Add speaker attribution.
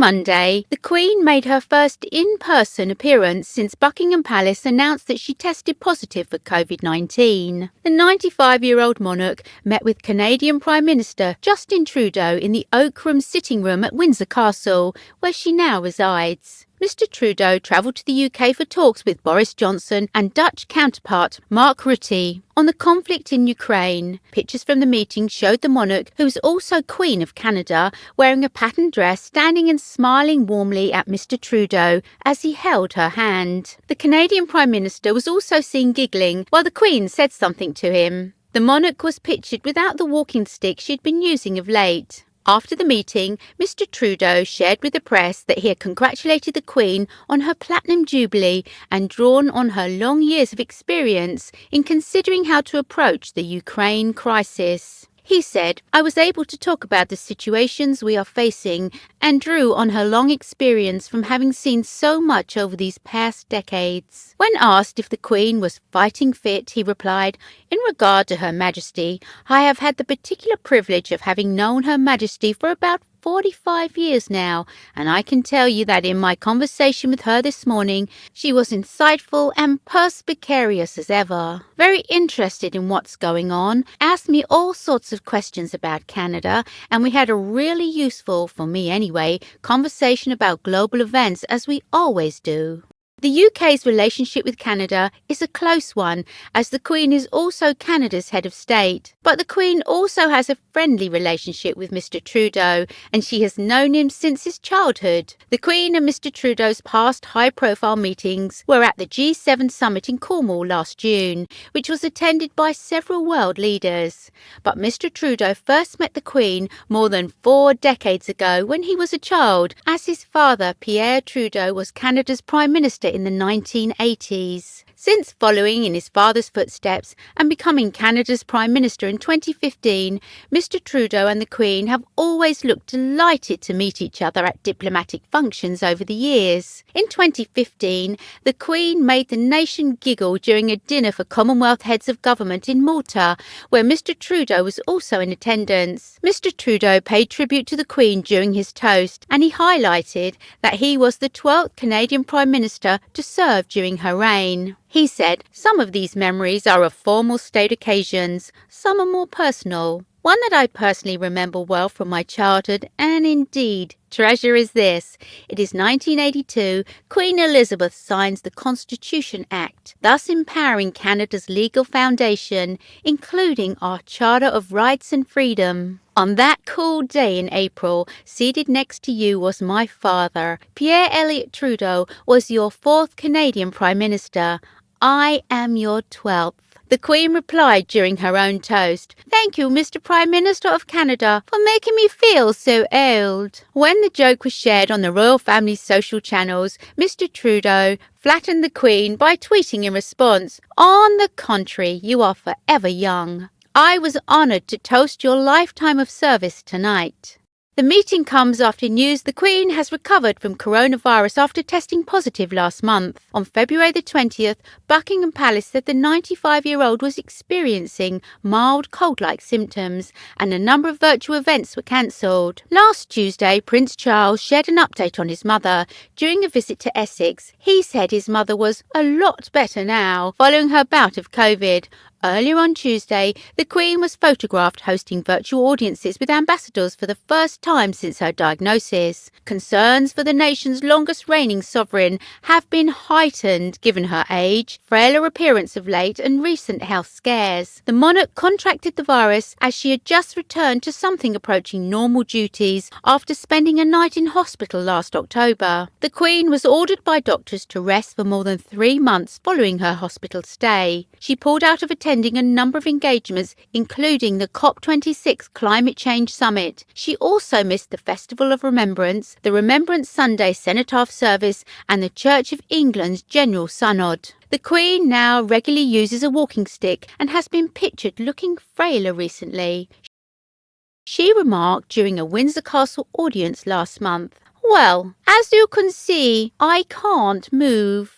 Speaker 1: Monday, the Queen made her first in-person appearance since Buckingham Palace announced that she tested positive for COVID-19. The 95-year-old monarch met with Canadian Prime Minister Justin Trudeau in the Oak Room sitting room at Windsor Castle, where she now resides. Mr Trudeau travelled to the UK for talks with Boris Johnson and Dutch counterpart Mark Rutte on the conflict in Ukraine. Pictures from the meeting showed the monarch, who is also Queen of Canada, wearing a patterned dress, standing and smiling warmly at Mr Trudeau as he held her hand. The Canadian Prime Minister was also seen giggling while the Queen said something to him. The monarch was pictured without the walking stick she'd been using of late. After the meeting, Mr Trudeau shared with the press that he had congratulated the Queen on her Platinum Jubilee and drawn on her long years of experience in considering how to approach the Ukraine crisis. He said, "I was able to talk about the situations we are facing and drew on her long experience from having seen so much over these past decades." When asked if the Queen was fighting fit, he replied, "In regard to Her Majesty, I have had the particular privilege of having known Her Majesty for about 45 years now, and I can tell you that in my conversation with her this morning, she was insightful and perspicacious as ever. Very interested in what's going on, asked me all sorts of questions about Canada, and we had a really useful, for me anyway, conversation about global events, as we always do." The UK's relationship with Canada is a close one, as the Queen is also Canada's head of state. But the Queen also has a friendly relationship with Mr Trudeau, and she has known him since his childhood. The Queen and Mr Trudeau's past high-profile meetings were at the G7 summit in Cornwall last June, which was attended by several world leaders. But Mr Trudeau first met the Queen more than 4 decades ago when he was a child, as his father, Pierre Trudeau, was Canada's Prime Minister in the 1980s. Since following in his father's footsteps and becoming Canada's Prime Minister in 2015, Mr Trudeau and the Queen have always looked delighted to meet each other at diplomatic functions over the years. In 2015, the Queen made the nation giggle during a dinner for Commonwealth heads of government in Malta, where Mr Trudeau was also in attendance. Mr Trudeau paid tribute to the Queen during his toast, and he highlighted that he was the 12th Canadian Prime Minister to serve during her reign. He said, "Some of these memories are of formal state occasions, some are more personal. One that I personally remember well from my childhood and indeed treasure is this. It is 1982, Queen Elizabeth signs the Constitution Act, thus empowering Canada's legal foundation, including our Charter of Rights and Freedom. On that cool day in April, seated next to you was my father. Pierre Elliott Trudeau was your 4th Canadian Prime Minister. I am your 12th. The Queen replied during her own toast, "Thank you, Mr Prime Minister of Canada, for making me feel so old." When the joke was shared on the royal family's social channels, Mr Trudeau flattened the Queen by tweeting in response, "On the contrary, you are forever young. I was honoured to toast your lifetime of service tonight." The meeting comes after news the Queen has recovered from coronavirus after testing positive last month. On February the 20th, Buckingham Palace said the 95-year-old was experiencing mild cold-like symptoms, and a number of virtual events were cancelled. Last Tuesday, Prince Charles shared an update on his mother. During a visit to Essex, he said his mother was a lot better now, following her bout of COVID. Earlier on Tuesday, the Queen was photographed hosting virtual audiences with ambassadors for the first time since her diagnosis. Concerns for the nation's longest reigning sovereign have been heightened given her age, frailer appearance of late and recent health scares. The monarch contracted the virus as she had just returned to something approaching normal duties after spending a night in hospital last October. The Queen was ordered by doctors to rest for more than 3 months following her hospital stay. She pulled out of attending a number of engagements, including the COP26 Climate Change Summit. She also missed the Festival of Remembrance, the Remembrance Sunday Cenotaph service, and the Church of England's General Synod. The Queen now regularly uses a walking stick and has been pictured looking frailer recently. She remarked during a Windsor Castle audience last month, "Well, as you can see, I can't move."